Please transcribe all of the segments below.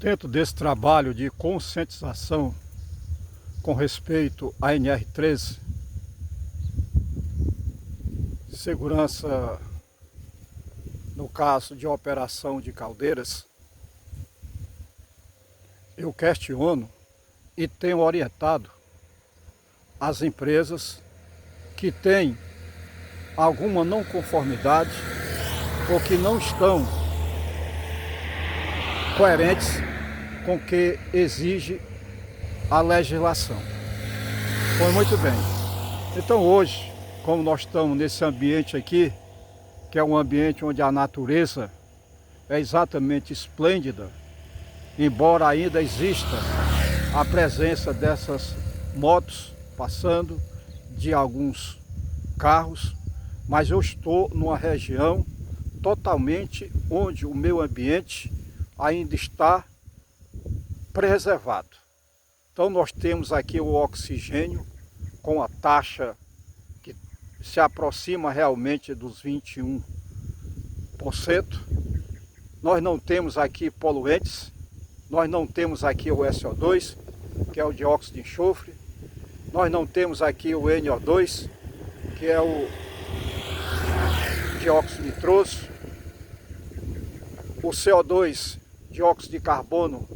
Dentro desse trabalho de conscientização com respeito à NR13, segurança no caso de operação de caldeiras, eu questiono e tenho orientado as empresas que têm alguma não conformidade ou que não estão coerentes com o que exige a legislação. Pois muito bem. Então hoje, como nós estamos nesse ambiente aqui, que é um ambiente onde a natureza é exatamente esplêndida, embora ainda exista a presença dessas motos passando, de alguns carros, mas eu estou numa região totalmente onde o meio ambiente ainda está preservado. Então nós temos aqui o oxigênio com a taxa que se aproxima realmente dos 21%. Nós não temos aqui poluentes, nós não temos aqui o SO2, que é o dióxido de enxofre, nós não temos aqui o NO2, que é o dióxido nitroso, o CO2, dióxido de carbono,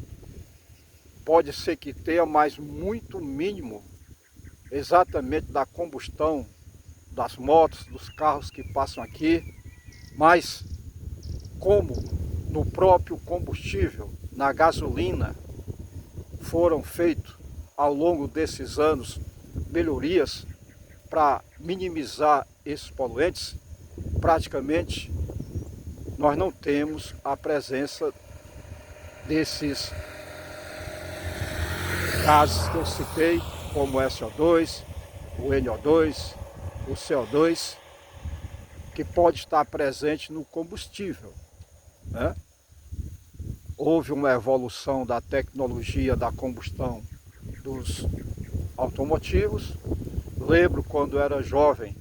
pode ser que tenha, mas muito mínimo, exatamente da combustão das motos, dos carros que passam aqui, mas como no próprio combustível, na gasolina, foram feitos ao longo desses anos melhorias para minimizar esses poluentes, praticamente nós não temos a presença desses gases que eu citei, como o SO2, o NO2, o CO2, que pode estar presente no combustível, né? Houve uma evolução da tecnologia da combustão dos automotivos. Lembro quando era jovem,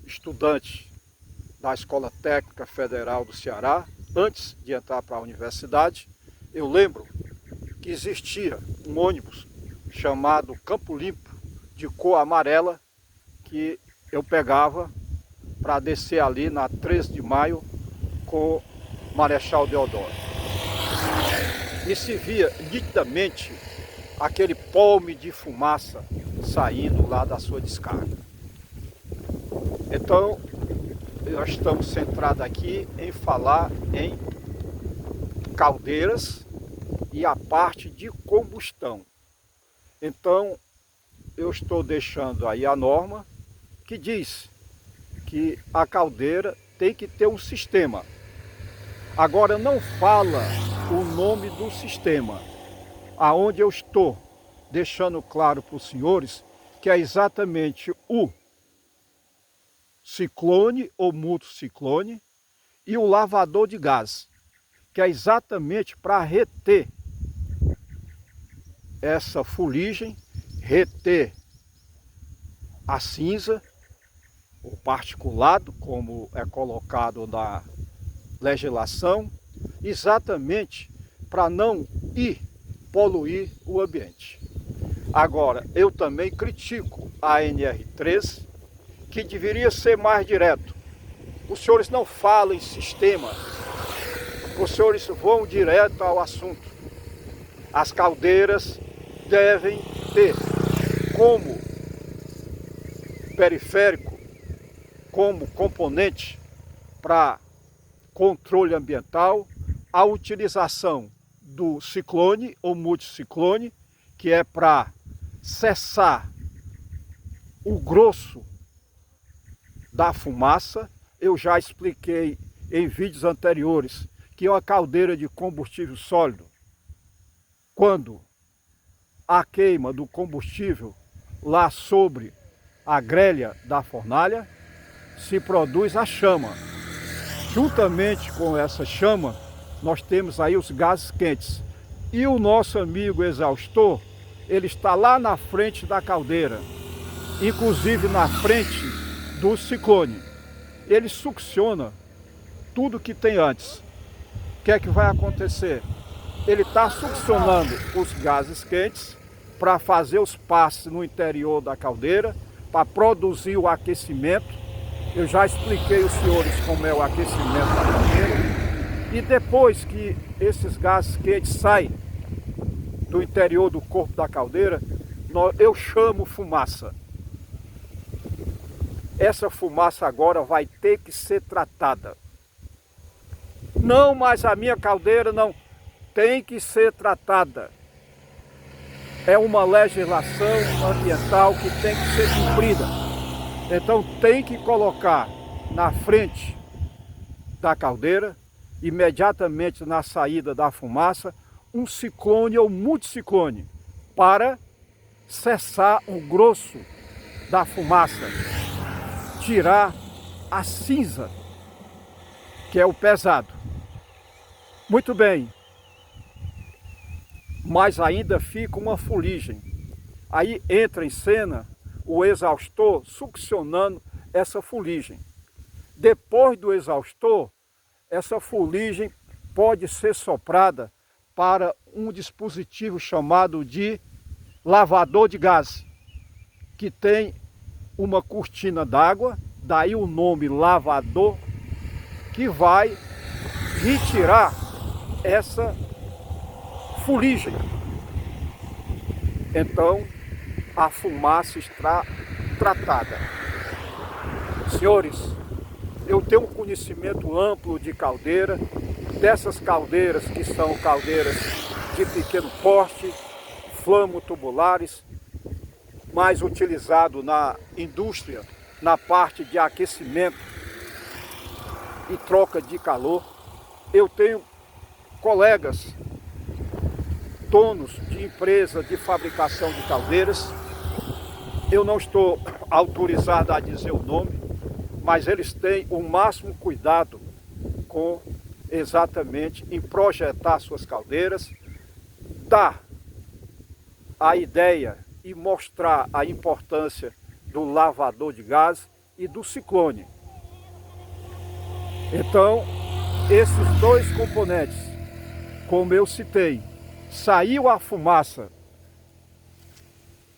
estudante da Escola Técnica Federal do Ceará, antes de entrar para a universidade, eu lembro que existia um ônibus chamado Campo Limpo, de cor amarela, que eu pegava para descer ali na 13 de maio com Marechal Deodoro. E se via nitidamente aquele palme de fumaça saindo lá da sua descarga. Então, nós estamos centrados aqui em falar em caldeiras e a parte de combustão. Então, eu estou deixando aí a norma que diz que a caldeira tem que ter um sistema. Agora não fala o nome do sistema, aonde eu estou deixando claro para os senhores que é exatamente o ciclone ou multiciclone e o lavador de gás, que é exatamente para reter essa fuligem, reter a cinza, o particulado, como é colocado na legislação, exatamente para não ir poluir o ambiente. Agora, eu também critico a NR13, que deveria ser mais direto. Os senhores não falam em sistema, os senhores vão direto ao assunto. As caldeiras devem ter como periférico, como componente para controle ambiental, a utilização do ciclone ou multiciclone, que é para cessar o grosso da fumaça. Eu já expliquei em vídeos anteriores que uma caldeira de combustível sólido, quando a queima do combustível lá sobre a grelha da fornalha, se produz a chama. Juntamente com essa chama, nós temos aí os gases quentes. E o nosso amigo exaustor, ele está lá na frente da caldeira, inclusive na frente do ciclone. Ele succiona tudo que tem antes. O que é que vai acontecer? ele está succionando os gases quentes para fazer os passes no interior da caldeira, para produzir o aquecimento. Eu já expliquei aos senhores como é o aquecimento da caldeira. E depois que esses gases quentes saem do interior do corpo da caldeira, eu chamo fumaça. Essa fumaça agora vai ter que ser tratada. Não, mas a minha caldeira não tem que ser tratada. É uma legislação ambiental que tem que ser cumprida. Então tem que colocar na frente da caldeira, imediatamente na saída da fumaça, um ciclone ou multiciclone para cessar o grosso da fumaça, tirar a cinza, que é o pesado. Muito bem, mas ainda fica uma fuligem. Aí entra em cena o exaustor succionando essa fuligem. Depois do exaustor, essa fuligem pode ser soprada para um dispositivo chamado de lavador de gás, que tem uma cortina d'água, daí o nome lavador, que vai retirar essa fuligem. Então a fumaça está tratada. Senhores, eu tenho um conhecimento amplo de caldeira, dessas caldeiras que são caldeiras de pequeno porte, flamotubulares, mais utilizado na indústria, na parte de aquecimento e troca de calor. Eu tenho colegas, donos de empresa de fabricação de caldeiras. Eu não estou autorizado a dizer o nome, mas eles têm o máximo cuidado com exatamente em projetar suas caldeiras, dar a ideia e mostrar a importância do lavador de gás e do ciclone. Então, esses dois componentes, como eu citei, saiu a fumaça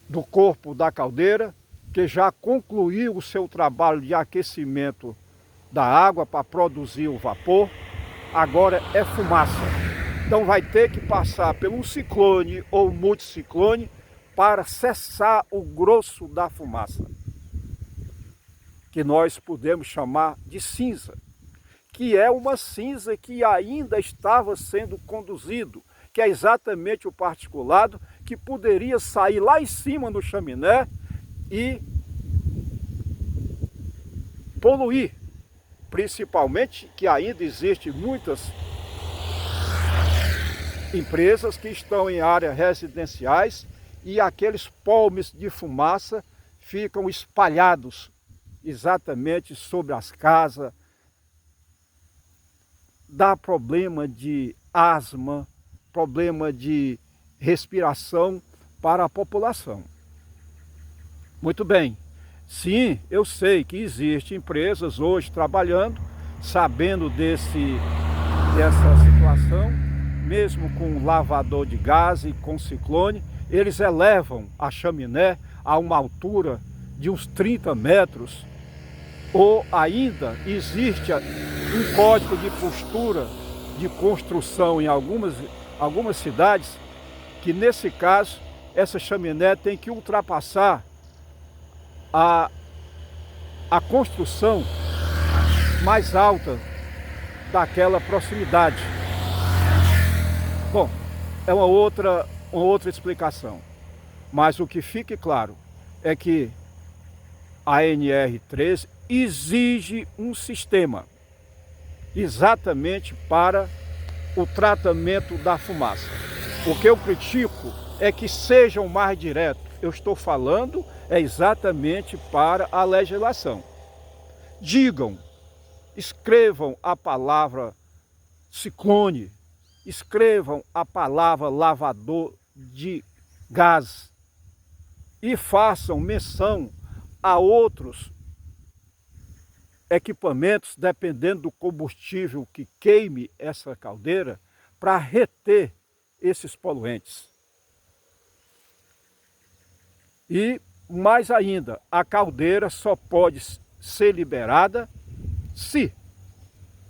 do corpo da caldeira, que já concluiu o seu trabalho de aquecimento da água para produzir o vapor, agora é fumaça. Então vai ter que passar pelo ciclone ou multiciclone para cessar o grosso da fumaça, que nós podemos chamar de cinza, que é uma cinza que ainda estava sendo conduzido, que é exatamente o particulado que poderia sair lá em cima do chaminé e poluir, principalmente que ainda existem muitas empresas que estão em áreas residenciais e aqueles polmes de fumaça ficam espalhados exatamente sobre as casas, dá problema de asma, problema de respiração para a população. Muito bem, sim, eu sei que existem empresas hoje trabalhando, sabendo dessa situação, mesmo com lavador de gás e com ciclone, eles elevam a chaminé a uma altura de uns 30 metros, ou ainda existe um código de postura de construção em algumas cidades, que nesse caso, essa chaminé tem que ultrapassar a construção mais alta daquela proximidade. Bom, é uma outra explicação. Mas o que fique claro é que a NR13 exige um sistema exatamente para o tratamento da fumaça. O que eu critico é que sejam mais direto. Eu estou falando exatamente para a legislação. Digam, escrevam a palavra ciclone, escrevam a palavra lavador de gás e façam menção a outros equipamentos, dependendo do combustível que queime essa caldeira, para reter esses poluentes. E, mais ainda, a caldeira só pode ser liberada se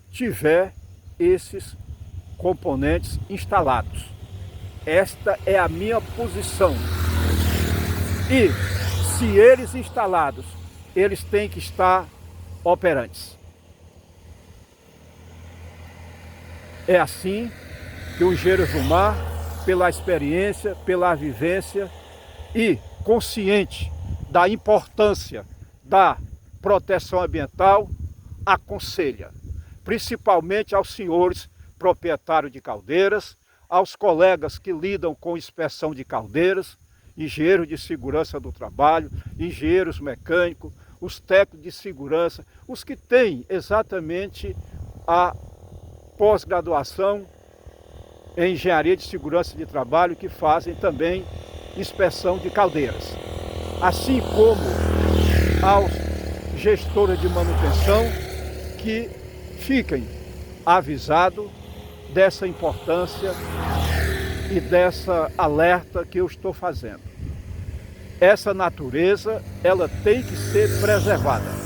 tiver esses componentes instalados. Esta é a minha posição. E, se eles instalados, eles têm que estar operantes. É assim que o Engenheiros do Mar, pela experiência, pela vivência e consciente da importância da proteção ambiental, aconselha, principalmente aos senhores proprietários de caldeiras, aos colegas que lidam com inspeção de caldeiras, engenheiros de segurança do trabalho, engenheiros mecânicos, os técnicos de segurança, os que têm exatamente a pós-graduação em engenharia de segurança de trabalho, que fazem também inspeção de caldeiras, assim como aos gestores de manutenção, que fiquem avisados dessa importância e dessa alerta que eu estou fazendo. Essa natureza, ela tem que ser preservada.